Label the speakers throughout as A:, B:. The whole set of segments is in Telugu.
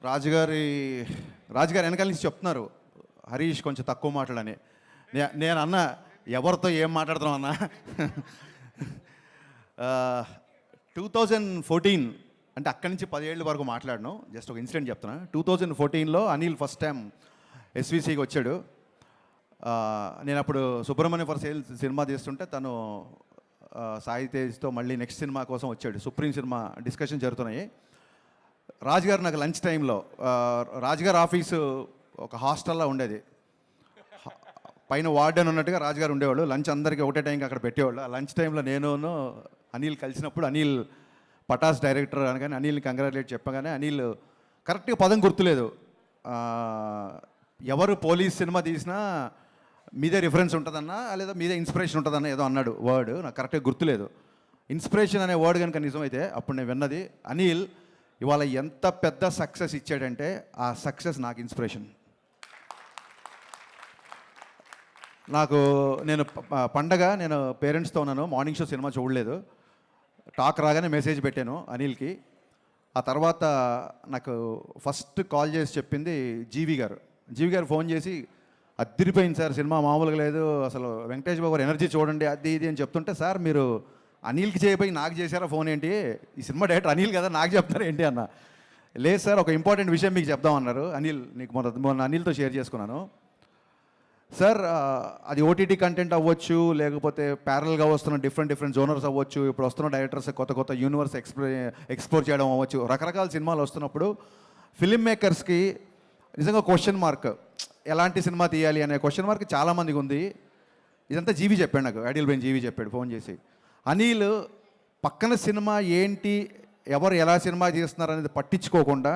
A: రాజుగారి వెనకాల నుంచి చెప్తున్నారు హరీష్ కొంచెం తక్కువ మాట్లాడని. నేను అన్న ఎవరితో ఏం మాట్లాడుతున్నాం అన్న. 2014 అంటే అక్కడి నుంచి 10 ఏళ్ళ వరకు మాట్లాడను. జస్ట్ ఒక ఇన్సిడెంట్ చెప్తున్నా. 2014లో అనిల్ ఫస్ట్ టైం ఎస్విసికి వచ్చాడు. నేను అప్పుడు సుబ్రహ్మణ్య ఫర్ సేల్ సినిమా తీస్తుంటే తను సాయి తేజ్తో మళ్ళీ నెక్స్ట్ సినిమా కోసం వచ్చాడు. సుప్రీం సినిమా డిస్కషన్ జరుగుతున్నాయి. రాజుగారు నాకు లంచ్ టైంలో, రాజుగారు ఆఫీసు ఒక హాస్టల్లో ఉండేది. పైన వార్డెన్ ఉన్నట్టుగా రాజుగారు ఉండేవాళ్ళు. లంచ్ అందరికీ ఒకటే టైంకి అక్కడ పెట్టేవాళ్ళు. ఆ లంచ్ టైంలో నేను అనిల్ కలిసినప్పుడు, అనిల్ పటాస్ డైరెక్టర్ అనగానే అనిల్ని కంగ్రాచులేట్ చెప్పగానే అనిల్ కరెక్ట్గా పదం గుర్తులేదు. ఎవరు పోలీస్ సినిమా తీసినా మీదే రిఫరెన్స్ ఉంటుందన్నా లేదా మీదే ఇన్స్పిరేషన్ ఉంటుందన్న ఏదో అన్నాడు వర్డ్, నాకు కరెక్ట్గా గుర్తులేదు. ఇన్స్పిరేషన్ అనే వర్డ్ కనుక నిజమైతే అప్పుడు నేను విన్నది. అనిల్ ఇవాళ ఎంత పెద్ద సక్సెస్ ఇచ్చాడంటే ఆ సక్సెస్ నాకు ఇన్స్పిరేషన్. నేను పండగ నేను పేరెంట్స్తో ఉన్నాను, మార్నింగ్ షో సినిమా చూడలేదు. టాక్ రాగానే మెసేజ్ పెట్టాను అనిల్కి. ఆ తర్వాత నాకు ఫస్ట్ కాల్ చేసి చెప్పింది జీవి గారు ఫోన్ చేసి, అదిరిపోయింది సార్ సినిమా, మామూలుగా లేదు అసలు, వెంకటేష్ బాబు ఎనర్జీ చూడండి అది ఇది అని చెప్తుంటే, సార్ మీరు అనిల్కి చేయబోయి నాకు చేశారా ఫోన్ ఏంటి, ఈ సినిమా డైరెక్టర్ అనిల్ కదా నాకు చెప్తారా ఏంటి అన్న. లేదు సార్ ఒక ఇంపార్టెంట్ విషయం మీకు చెప్దామన్నారు. అనిల్ నీకు మొన్న అనిల్తో షేర్ చేసుకున్నాను సార్. అది ఓటీటీ కంటెంట్ అవ్వచ్చు, లేకపోతే ప్యారల్గా వస్తున్న డిఫరెంట్ జోనర్స్ అవ్వచ్చు, ఇప్పుడు వస్తున్న డైరెక్టర్స్ కొత్త యూనివర్స్ ఎక్స్ప్లోర్ చేయడం అవ్వచ్చు, రకరకాల సినిమాలు వస్తున్నప్పుడు ఫిలిం మేకర్స్కి నిజంగా క్వశ్చన్ మార్క్, ఎలాంటి సినిమా తీయాలి అనే క్వశ్చన్ మార్క్ చాలామందికి ఉంది. ఇదంతా జీవి చెప్పాడు నాకు, ఐడియల్ బ్రెయిన్ జీవి చెప్పాడు ఫోన్ చేసి. అనిల్ పక్కన సినిమా ఏంటి, ఎవరు ఎలా సినిమా చేస్తున్నారు అనేది పట్టించుకోకుండా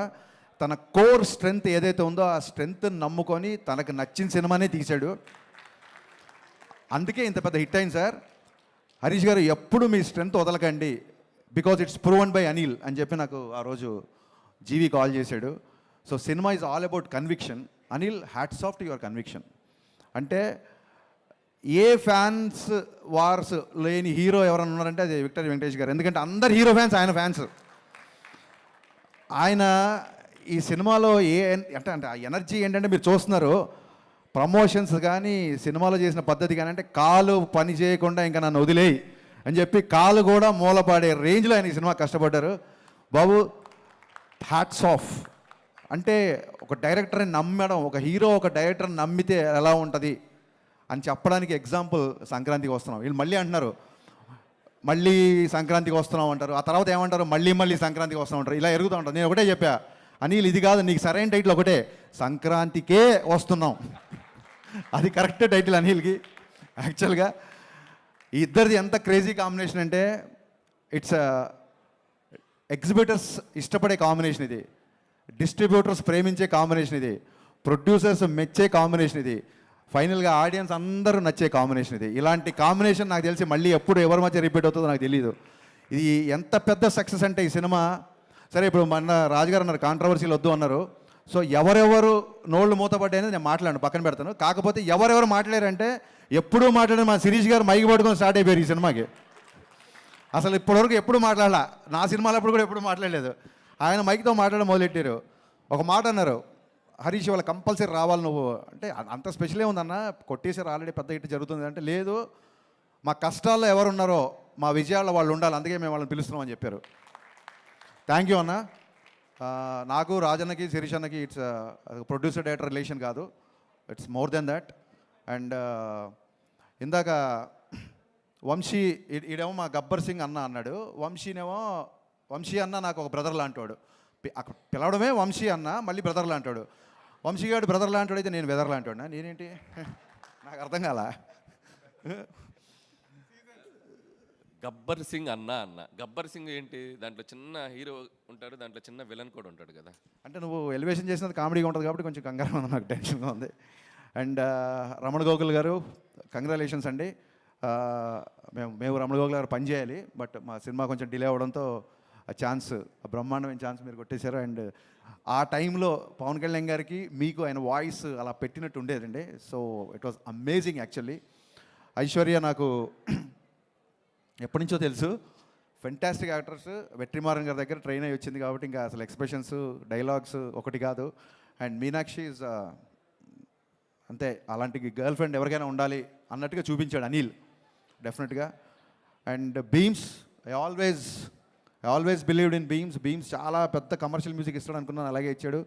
A: తన కోర్ స్ట్రెంగ్త్ ఏదైతే ఉందో ఆ స్ట్రెంగ్త్ నమ్ముకొని తనకు నచ్చిన సినిమానే తీశాడు. అందుకే ఇంత పెద్ద హిట్ అయింది సార్. హరీష్ గారు ఎప్పుడు మీ స్ట్రెంగ్త్ వదలకండి, because it's proven by Anil అని చెప్పి నాకు ఆ రోజు జీవి కాల్ చేశాడు. So cinema is all about conviction. Anil, hats off to your conviction. అంటే ఏ ఫ్యాన్స్ వార్స్ లేని హీరో ఎవరైనా ఉన్నారంటే అది విక్టరీ వెంకటేష్ గారు. ఎందుకంటే అందరు హీరో ఫ్యాన్స్ ఆయన ఫ్యాన్స్. ఆయన ఈ సినిమాలో అంటే ఆ ఎనర్జీ ఏంటంటే మీరు చూస్తున్నారు, ప్రమోషన్స్ కానీ సినిమాలో చేసిన పద్ధతి కానీ, అంటే కాలు పని చేయకుండా ఇంకా నన్ను వదిలేయి అని చెప్పి కాలు కూడా మూలపాడే రేంజ్లో ఆయన ఈ సినిమా కష్టపడ్డారు. బాబు హ్యాట్స్ ఆఫ్. అంటే ఒక డైరెక్టర్ని నమ్మడం, ఒక హీరో ఒక డైరెక్టర్ని నమ్మితే ఎలా ఉంటుంది అని చెప్పడానికి ఎగ్జాంపుల్ సంక్రాంతికి వస్తున్నాం. వీళ్ళు మళ్ళీ అంటున్నారు మళ్ళీ సంక్రాంతికి వస్తున్నాం అంటారు, ఆ తర్వాత ఏమంటారు మళ్ళీ సంక్రాంతికి వస్తున్నాం అంటారు, ఇలా ఎరుగుతూ ఉంటారు. నేను ఒకటే చెప్పా, అనిల్ ఇది కాదు, నీకు సరైన టైటిల్ ఒకటే, సంక్రాంతికే వస్తున్నాం. అది కరెక్ట్ టైటిల్ అనిల్కి. యాక్చువల్గా ఈ ఇద్దరిది ఎంత క్రేజీ కాంబినేషన్ అంటే, ఇట్స్ ఎగ్జిబిటర్స్ ఇష్టపడే కాంబినేషన్ ఇది, డిస్ట్రిబ్యూటర్స్ ప్రేమించే కాంబినేషన్ ఇది, ప్రొడ్యూసర్స్ మెచ్చే కాంబినేషన్ ఇది, ఫైనల్గా ఆడియన్స్ అందరూ నచ్చే కాంబినేషన్ ఇది. ఇలాంటి కాంబినేషన్ నాకు తెలిసి మళ్ళీ ఎప్పుడు ఎవరి మధ్య రిపీట్ అవుతుందో నాకు తెలియదు. ఇది ఎంత పెద్ద సక్సెస్ అంటే ఈ సినిమా. సరే ఇప్పుడు మన రాజుగారు అన్నారు కాంట్రవర్సీలు వద్దు అన్నారు. సో ఎవరెవరు నోళ్ళు మూతపడ్డాయని నేను మాట్లాడను, పక్కన పెడతాను. కాకపోతే ఎవరెవరు మాట్లాడారంటే, ఎప్పుడూ మాట్లాడారు మా శిరీష్ గారు మైక్ పట్టుకొని స్టార్ట్ అయిపోయారు ఈ సినిమాకి. అసలు ఇప్పటివరకు ఎప్పుడు మాట్లాడాల, నా సినిమాలప్పుడు కూడా ఎప్పుడు మాట్లాడలేదు. ఆయన మైక్తో మాట్లాడడం మొదలెట్టారు. ఒక మాట అన్నారు, హరీష్ వాళ్ళ కంపల్సరీ రావాలి నువ్వు అంటే, అంత స్పెషలే ఉందన్న, కొట్టేసారు ఆల్రెడీ పెద్ద హిట్ జరుగుతుంది అంటే, లేదు మా కష్టాల్లో ఎవరు ఉన్నారో మా విజయాల్లో వాళ్ళు ఉండాలి, అందుకే మేము వాళ్ళని పిలుస్తున్నాం అని చెప్పారు. థ్యాంక్ యూ అన్న. నాకు రాజన్నకి శిరీష్ అన్నకి ఇట్స్ ప్రొడ్యూసర్ డైరెక్టర్ రిలేషన్ కాదు, it's more than that. And ఇందాక వంశీ ఈడేమో మా గబ్బర్ సింగ్ అన్న అన్నాడు, వంశీ అన్న నాకు ఒక బ్రదర్ లాంటివాడు. పిలవడమే వంశీ అన్న, మళ్ళీ బ్రదర్ లాంటాడు. వంశీ గారు బ్రదర్ లాంటాడు అయితే నేను వెదర్ లాంటాడు. నేనేంటి నాకు అర్థం కాల.
B: గబ్బర్ సింగ్ అన్న గబ్బర్ సింగ్ ఏంటి, దాంట్లో చిన్న హీరో ఉంటాడు, దాంట్లో చిన్న విలన్ కూడా ఉంటాడు కదా.
A: అంటే నువ్వు ఎలివేషన్ చేసినది కామెడీగా ఉంటుంది కాబట్టి కొంచెం కంగారుగా ఉంది, నాకు టెన్షన్గా ఉంది. అండ్ రమణ గోకుల్ గారు కంగ్రాచులేషన్స్ అండి. మేము రమణ గోకుల్ గారు పని చేయాలి, బట్ మా సినిమా కొంచెం డిలే అవ్వడంతో ఆ ఛాన్స్, ఆ బ్రహ్మాండమైన ఛాన్స్ మీరు కొట్టేశారు. అండ్ ఆ టైంలో పవన్ కళ్యాణ్ గారికి మీకు ఆయన వాయిస్ అలా పెట్టినట్టు ఉండేదండి. So it was amazing actually. Aishwarya నాకు ఎప్పటి నుంచో తెలుసు. Fantastic actors. వెట్రిమారన్ గారి దగ్గర ట్రైన్ అయ్యి వచ్చింది కాబట్టి ఇంకా అసలు ఎక్స్ప్రెషన్స్, డైలాగ్స్ ఒకటి కాదు. అండ్ మీనాక్షి ఈజ్ అంతే, అలాంటి గర్ల్ ఫ్రెండ్ ఎవరికైనా ఉండాలి అన్నట్టుగా చూపించాడు అనిల్ డెఫినెట్గా. And Bheems, I always believed in Bheems చాలా పెద్ద కమర్షియల్ మ్యూజిక్ ఇస్తాడు అనుకున్నాను, అలాగే ఇచ్చాడు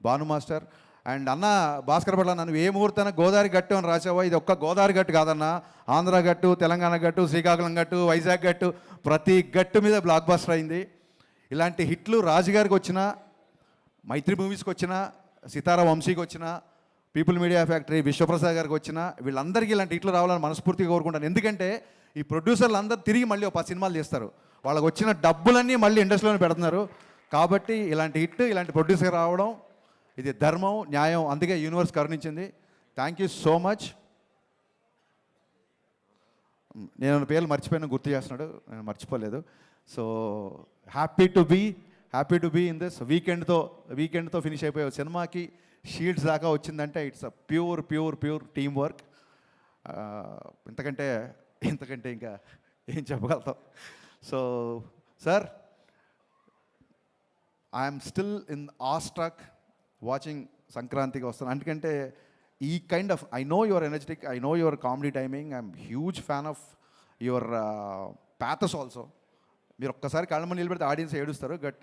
A: భాను మాస్టర్. అండ్ అన్న భాస్కర్ పట్ల నన్ను ఏ ముహూర్తాన గోదావరి గట్టు అని రాసావో, ఇది ఒక్క గోదావరి గట్టు కాదన్న, ఆంధ్ర గట్టు, తెలంగాణ గట్టు, శ్రీకాకుళం గట్టు, వైజాగ్ గట్టు, ప్రతి గట్టు మీద బ్లాక్ బస్టర్ అయింది. ఇలాంటి హిట్లు రాజుగారికి వచ్చిన, మైత్రి మూవీస్కి వచ్చిన, సితారా వంశీకి వచ్చిన, పీపుల్ మీడియా ఫ్యాక్టరీ విశ్వప్రసాద్ గారికి వచ్చిన, వీళ్ళందరికీ ఇలాంటి హిట్లు రావాలని మనస్ఫూర్తిగా కోరుకుంటాను. ఎందుకంటే ఈ ప్రొడ్యూసర్లు అందరూ తిరిగి మళ్ళీ ఒక 10 సినిమాలు చేస్తారు, వాళ్ళకి వచ్చిన డబ్బులన్నీ మళ్ళీ ఇండస్ట్రీలోనే పెడుతున్నారు. కాబట్టి ఇలాంటి హిట్, ఇలాంటి ప్రొడ్యూసర్ రావడం ఇది ధర్మం, న్యాయం, అందుకే యూనివర్స్ కరుణించింది. Thank you so much. నేను పేర్లు మర్చిపోయినా గుర్తు చేస్తున్నాడు, నేను మర్చిపోలేదు. So happy to be in this. వీకెండ్తో ఫినిష్ అయిపోయే సినిమాకి షీల్డ్స్ దాకా వచ్చిందంటే it's a pure team work. ఇంతకంటే ఇంకా ఏం చెప్పగలుగుతాం. So sir, I'm still in awestruck watching సంక్రాంతికి వస్తాను. ఎందుకంటే ఈ kind of, I know your energetic, I know your comedy timing, I'm huge fan of your pathos also. మీరు ఒక్కసారి కళ్ళమ్మని నీళ్ళు పెడితే ఆడియన్స్ ఏడుస్తారు. బట్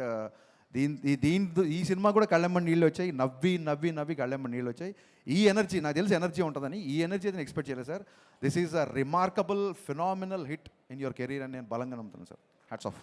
A: ఈ సినిమా కూడా కళ్ళమ్మని నీళ్ళు వచ్చాయి, నవ్వి కళ్ళమ్మని నీళ్ళు వచ్చాయి. ఈ ఎనర్జీ నాకు తెలిసి ఎనర్జీ ఉంటుందని, ఈ ఎనర్జీ అయితే నేను ఎక్స్పెక్ట్ చేయలేదు sir. This is a remarkable phenomenal hit in your career అని నేను బలంగా నమ్ముతున్నాను సార్. Hats off.